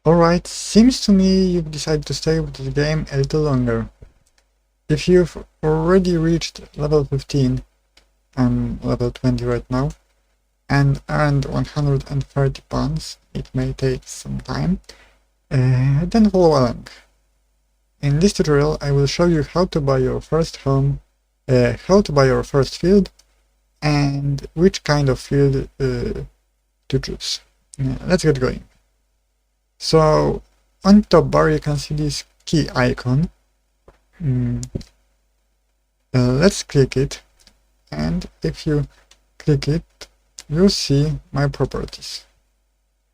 Alright, seems to me you've decided to stay with the game a little longer. If you've already reached level 15, I'm level 20 right now, and earned 130 pounds, it may take some time, then follow along. In this tutorial I will show you how to buy your first home, how to buy your first field, and which kind of field to choose. Let's get going. So on top bar you can see this key icon. Let's click it, and if you click it you'll see my properties.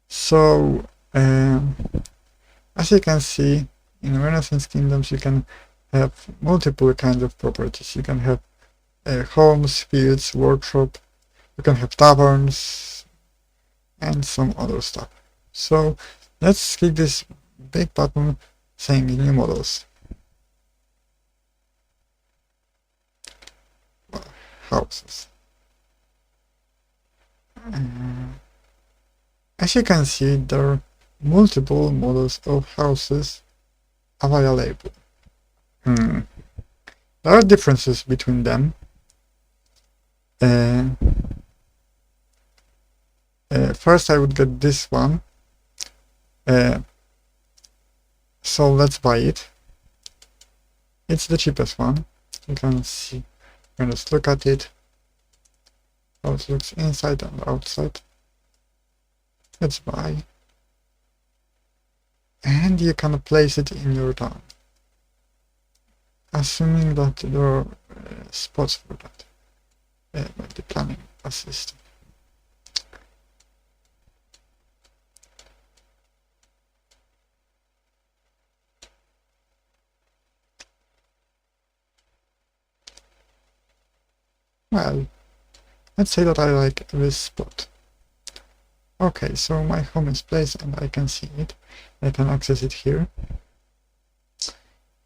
So as you can see, in Renaissance Kingdoms you can have multiple kinds of properties. You can have homes, fields, workshop, you can have taverns, and some other stuff. So let's click this big button saying new models. Houses. As you can see, there are multiple models of houses available. There are differences between them. First I would get this one, so let's buy it. It's the cheapest one. You can see, let's look at it, how it looks inside and outside. Let's buy, and you can place it in your town, assuming that there are spots for that by the planning assistant. Well, let's say that I like this spot. Okay, so my home is placed and I can see it. I can access it here.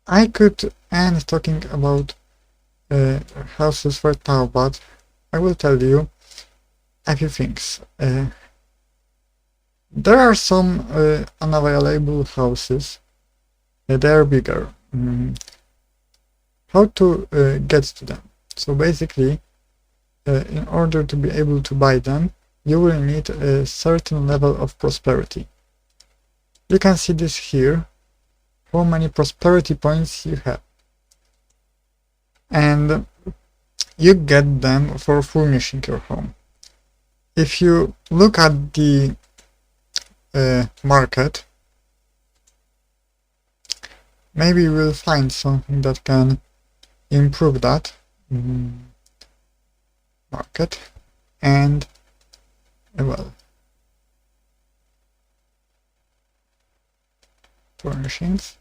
I could end talking about houses right now, but I will tell you a few things. There are some unavailable houses. They are bigger. How to get to them? So basically, in order to be able to buy them, you will need a certain level of prosperity. You can see this here, how many prosperity points you have. And you get them for furnishing your home. If you look at the market, maybe you will find something that can improve that market. And well, furnishings,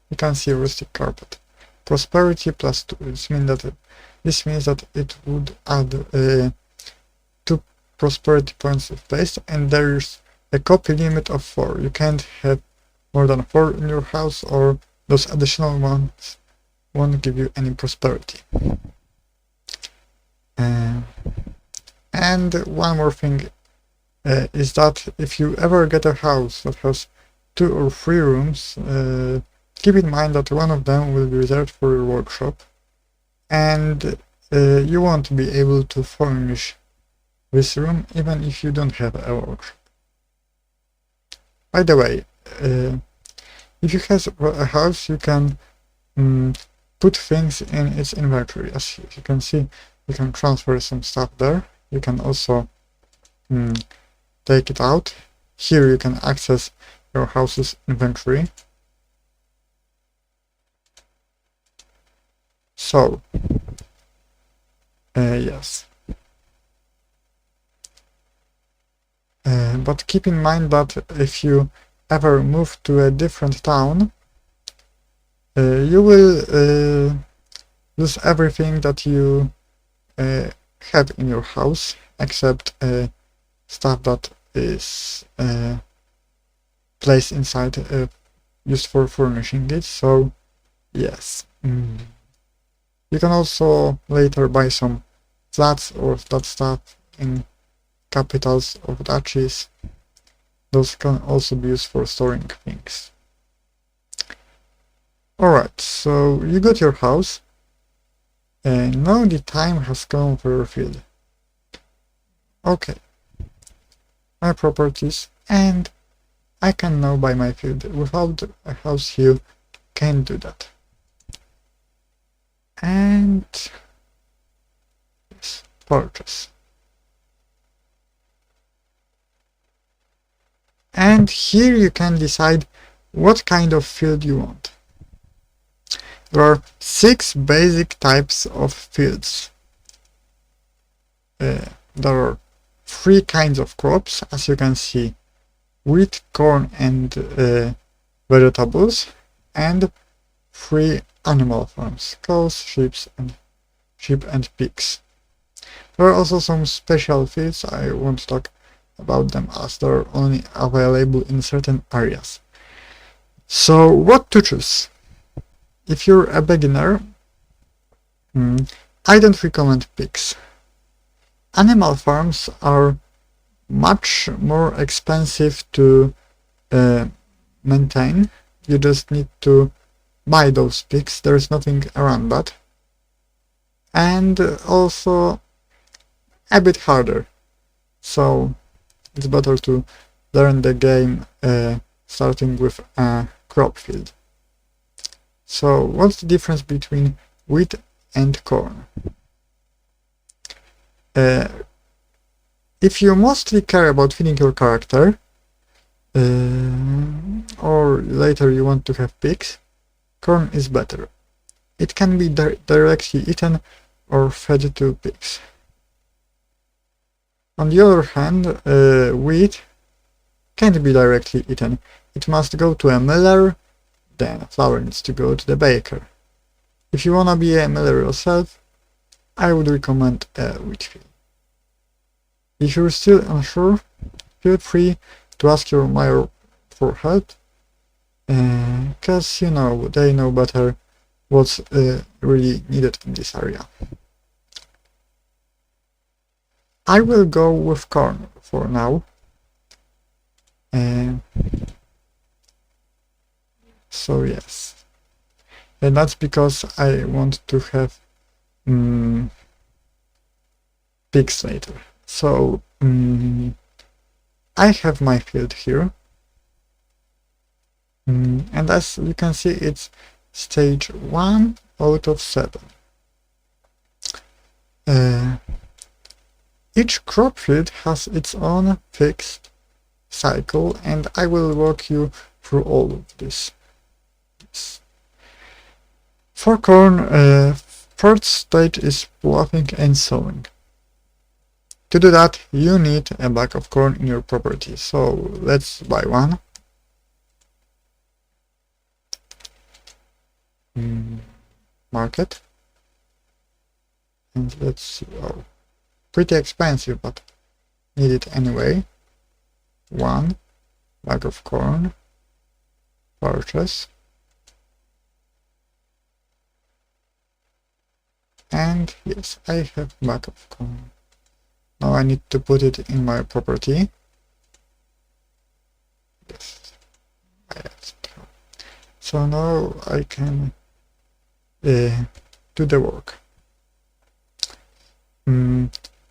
you can see rustic carpet, prosperity plus 2. This means that it would add 2 prosperity points of place, and there's a copy limit of 4. You can't have more than 4 in your house, or those additional ones won't give you any prosperity. And one more thing is that if you ever get a house that has 2 or 3 rooms, keep in mind that one of them will be reserved for your workshop, and you won't be able to furnish this room even if you don't have a workshop. By the way, if you have a house, you can put things in its inventory. As you can see, you can transfer some stuff there. You can also take it out. Here you can access your house's inventory. So, yes. But keep in mind that if you ever move to a different town, you will lose everything that you have in your house, except stuff that is placed inside, used for furnishing it. So yes, you can also later buy some flats or that stuff in capitals of duchies. Those can also be used for storing things. Alright, so you got your house, and now the time has come for your field. Okay, my properties, and I can now buy my field. Without a house here, can't do that. And yes, purchase. And here you can decide what kind of field you want. There are 6 basic types of fields. There are 3 kinds of crops, as you can see: wheat, corn, and vegetables, and 3 animal farms: cows, sheep, and pigs. There are also some special fields. I won't talk about them as they're only available in certain areas. So what to choose? If you're a beginner, I don't recommend pigs. Animal farms are much more expensive to maintain. You just need to buy those pigs. There's nothing around that. And also a bit harder. So it's better to learn the game starting with a crop field. So what's the difference between wheat and corn? If you mostly care about feeding your character, or later you want to have pigs, corn is better. It can be directly eaten or fed to pigs. On the other hand, wheat can't be directly eaten. It must go to a miller, then flour needs to go to the baker. If you wanna be a miller yourself, I would recommend a wheat field. If you're still unsure, feel free to ask your mayor for help, cause you know, they know better what's really needed in this area. I will go with corn for now. So yes, and that's because I want to have pigs later. So I have my field here, and as you can see, it's stage 1 out of 7. Each crop field has its own fixed cycle, and I will walk you through all of this. For corn, first stage is ploughing and sowing. To do that, you need a bag of corn in your property, so let's buy one. Market. And let's see, oh, pretty expensive, but need it anyway. 1 bag of corn. Purchase. And yes, I have a bag of corn. Now I need to put it in my property. Yes. So now I can do the work.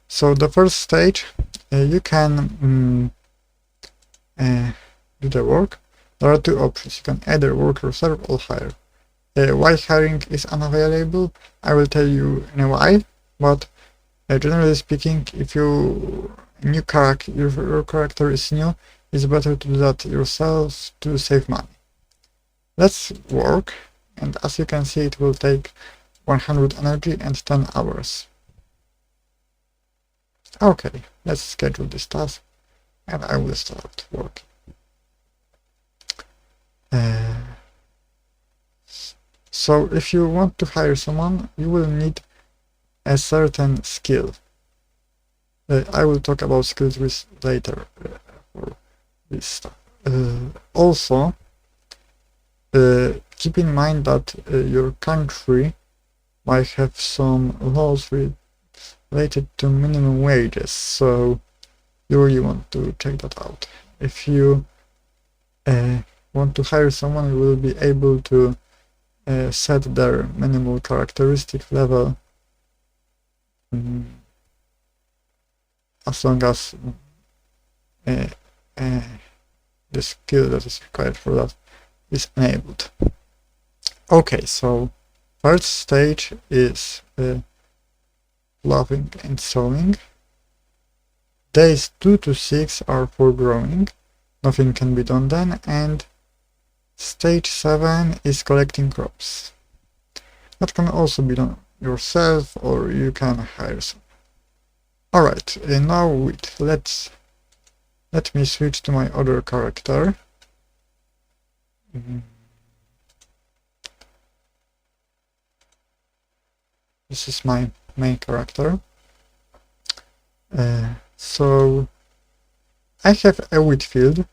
So the first stage, you can do the work. There are 2 options. You can either work yourself or hire. Why hiring is unavailable, I will tell you in a while, but generally speaking, if your character is new, it's better to do that yourself to save money. Let's work, and as you can see, it will take 100 energy and 10 hours. Okay, let's schedule this task, and I will start working. So if you want to hire someone, you will need a certain skill. I will talk about skills later for this stuff. Also, keep in mind that your country might have some laws related to minimum wages, so you really want to check that out. if you want to hire someone, you will be able to set their minimal characteristic level as long as the skill that is required for that is enabled. Okay, so first stage is ploughing and sowing. Days 2 to 6 are for growing. Nothing can be done then. And stage 7 is collecting crops. That can also be done yourself, or you can hire someone. Alright, now wait, let me switch to my other character. This is my main character. So I have a wheat field.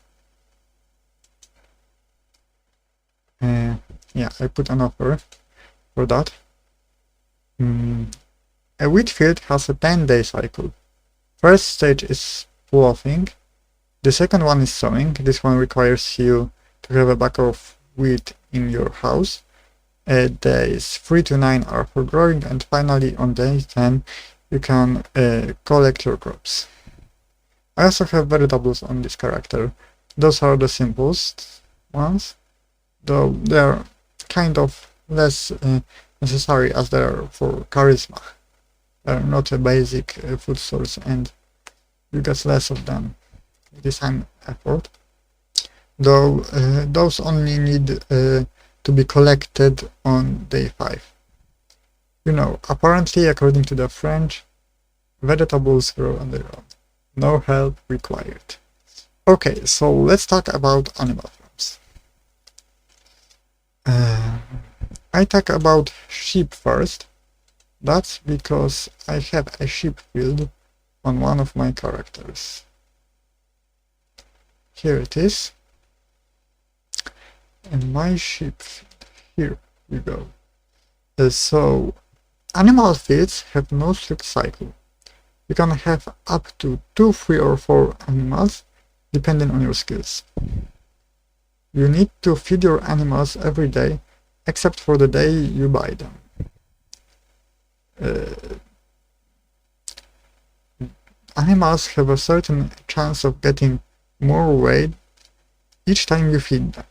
Yeah, I put an offer for that. A wheat field has a 10-day cycle. First stage is ploughing. The second one is sowing. This one requires you to have a bag of wheat in your house. Days 3 to 9 are for growing, and finally on day 10 you can collect your crops. I also have vegetables on this character. Those are the simplest ones, though they are kind of less necessary as they are for charisma. They are not a basic food source, and you get less of them with the same effort. Though those only need to be collected on day 5. You know, apparently, according to the French, vegetables grow on their own. No help required. Okay, so let's talk about animal farms. I talk about sheep first. That's because I have a sheep field on one of my characters. Here it is. And my sheep field. Here we go. So animal fields have no strict cycle. You can have up to 2, 3 or 4 animals depending on your skills. You need to feed your animals every day except for the day you buy them. Animals have a certain chance of getting more weight each time you feed them.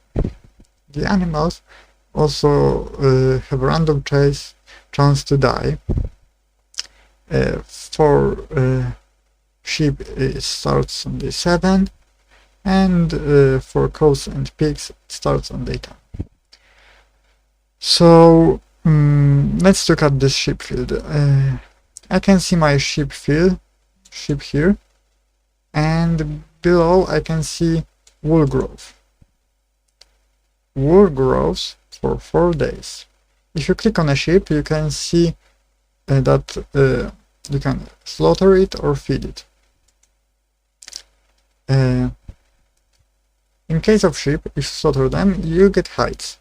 The animals also have a random chance to die. For sheep it starts on day 7, and for cows and pigs it starts on day 10. So let's look at this sheep field. I can see my sheep here, and below I can see wool growth. Wool grows for 4 days. If you click on a sheep, you can see that you can slaughter it or feed it. In case of sheep, if you slaughter them, you get hides.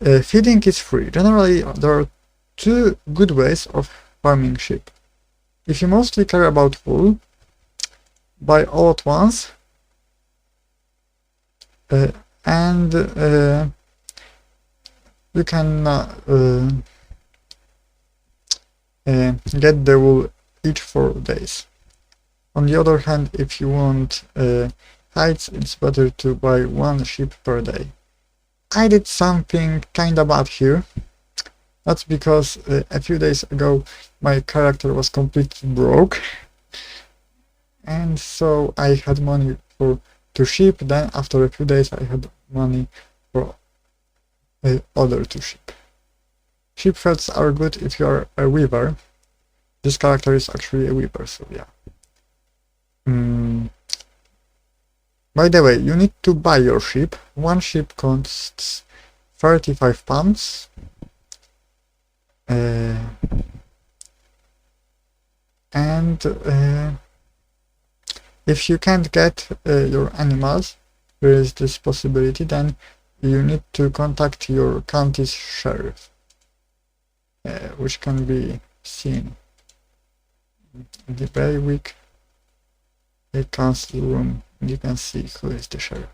Feeding is free. Generally, there are 2 good ways of farming sheep. If you mostly care about wool, buy all at once, and you can get the wool each 4 days. On the other hand, if you want hides, it's better to buy 1 sheep per day. I did something kinda bad here. That's because a few days ago my character was completely broke, and so I had money for 2 sheep. Then after a few days I had money for other 2 sheep. Sheep fields are good if you are a weaver. This character is actually a weaver, so yeah. By the way, you need to buy your sheep. 1 sheep costs 35 pounds. And if you can't get your animals, there is this possibility, then you need to contact your county's sheriff, which can be seen in the bailiwick. a council room, and you can see who is the sheriff.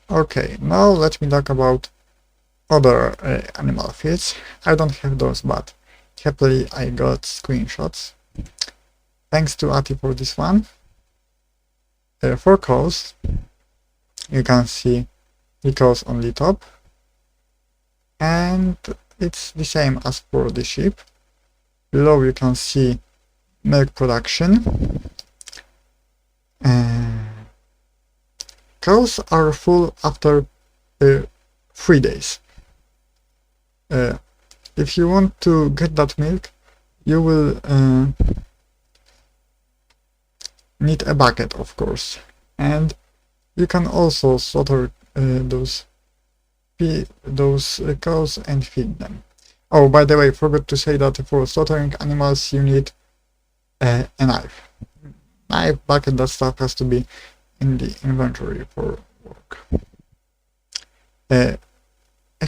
Okay, now let me talk about other animal feeds. I don't have those, but happily I got screenshots. Thanks to Ati for this one. For cows, you can see the cows on the top, and it's the same as for the sheep. Below you can see milk production. Cows are full after 3 days. If you want to get that milk, you will need a bucket, of course, and you can also slaughter those cows and feed them. Oh, by the way, forgot to say that for slaughtering animals you need a knife. Knife, bucket, that stuff has to be in the inventory for work. A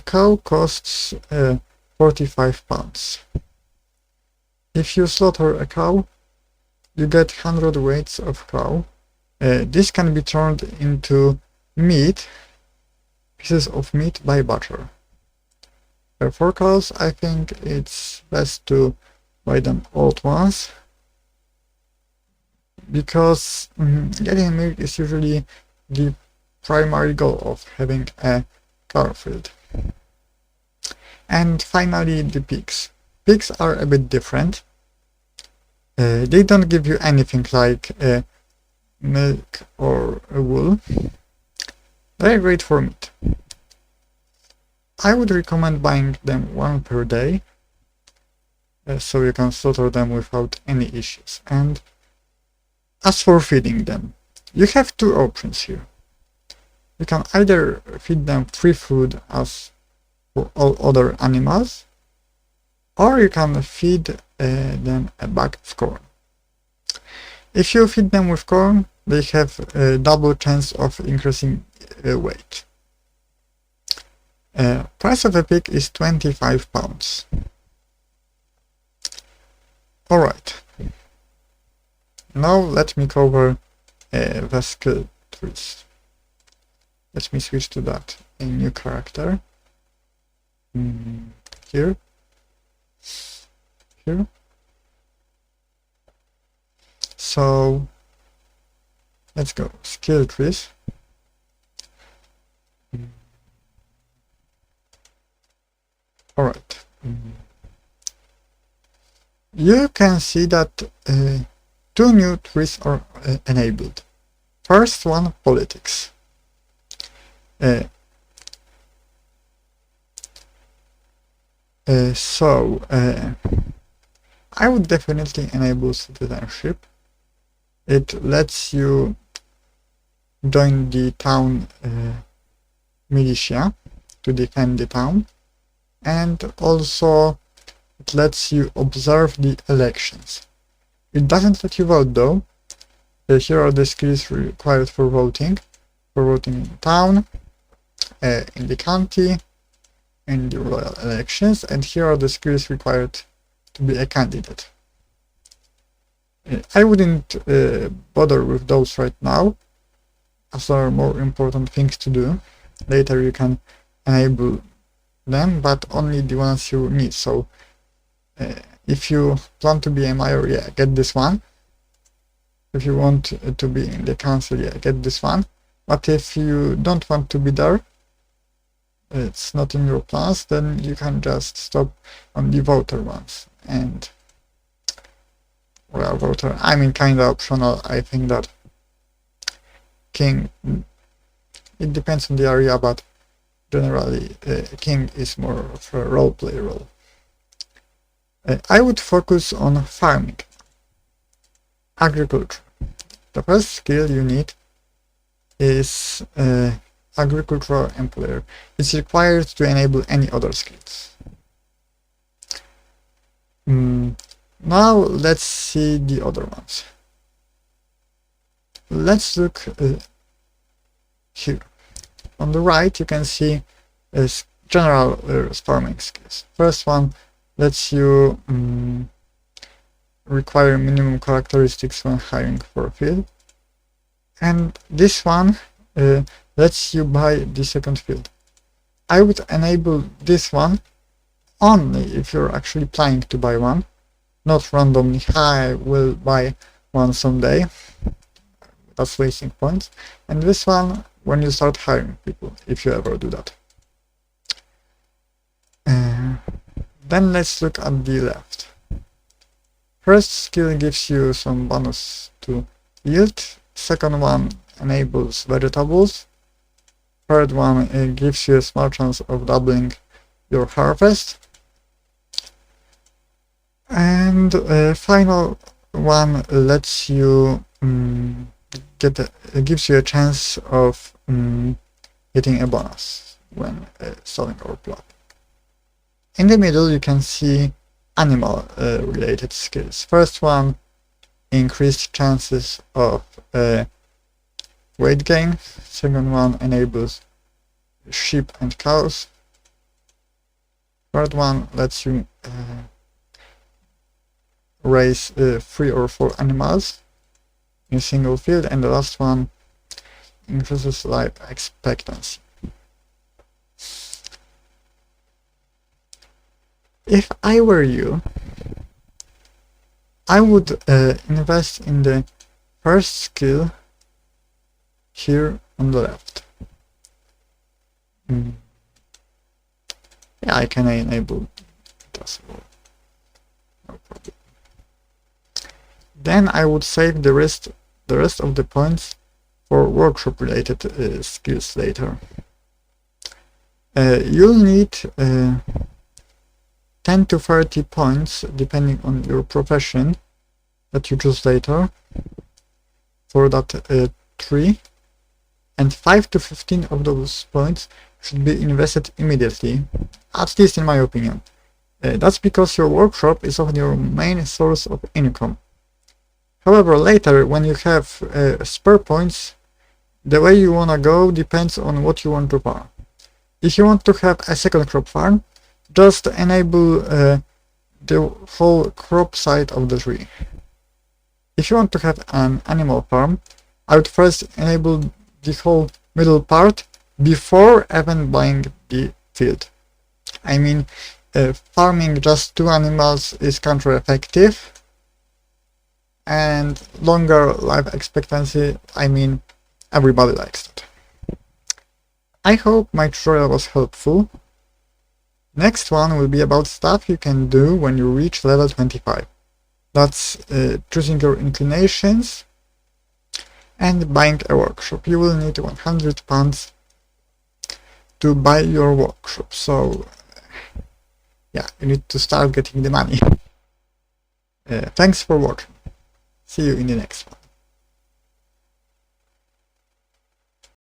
cow costs 45 pounds. If you slaughter a cow, you get 100 weights of cow. This can be turned into meat, pieces of meat by butcher. For cows, I think it's best to buy them all at once, because getting milk is usually the primary goal of having a cow field. And finally, the pigs. Pigs are a bit different. They don't give you anything like milk or wool. They're great for meat. I would recommend buying them one per day, so you can slaughter them without any issues. And as for feeding them, you have two options here. You can either feed them free food as for all other animals, or you can feed them a bag of corn. If you feed them with corn, they have a double chance of increasing weight. Price of a pig is 25 pounds. Alright. Now let me cover the skill trees. Let me switch to that. A new character. Here. Here. So let's go. Skill trees. Alright. You can see that two new trees are enabled. First one, politics. I would definitely enable citizenship. It lets you join the town militia to defend the town, and also it lets you observe the elections. It doesn't let you vote though. Here are the skills required for voting. For voting in the town, in the county, in the royal elections, and here are the skills required to be a candidate. I wouldn't bother with those right now, as there are more important things to do. Later you can enable them, but only the ones you need. So if you plan to be a mayor, yeah, get this one. If you want to be in the council, yeah, get this one. But if you don't want to be there, it's not in your plans, then you can just stop on the voter ones. And well, voter, I mean, kinda optional. I think that king, it depends on the area, but generally king is more of a roleplay role. I would focus on farming, agriculture. The first skill you need is agricultural employer. It's required to enable any other skills. Now let's see the other ones. Let's look here. On the right you can see general farming skills. First one lets you require minimum characteristics when hiring for a field. And this one lets you buy the second field. I would enable this one only if you're actually planning to buy one, not randomly. I will buy one someday. That's wasting points. And this one when you start hiring people, if you ever do that. Then let's look at the left. First skill gives you some bonus to yield. Second one enables vegetables. Third one gives you a small chance of doubling your harvest. And final one lets you gives you a chance of getting a bonus when selling or plot. In the middle you can see animal related skills. First one, increased chances of weight gain. Second one enables sheep and cows. Third one lets you raise 3 or 4 animals in a single field, and the last one increases life expectancy. If I were you, I would invest in the first skill here on the left. Yeah, I can enable it as well. No problem. Then I would save the rest of the points for workshop related skills later. You'll need 10 to 30 points depending on your profession that you choose later for that tree, and 5 to 15 of those points should be invested immediately, at least in my opinion. That's because your workshop is often your main source of income. However, later when you have spare points, the way you wanna go depends on what you want to farm. If you want to have a second crop farm, just enable the whole crop side of the tree. If you want to have an animal farm, I would first enable the whole middle part before even buying the field. I mean, farming just 2 animals is counter-effective, and longer life expectancy, I mean, everybody likes that. I hope my tutorial was helpful. Next one will be about stuff you can do when you reach level 25. That's choosing your inclinations and buying a workshop. You will need 100 pounds to buy your workshop, so yeah, you need to start getting the money. Thanks for watching. See you in the next one.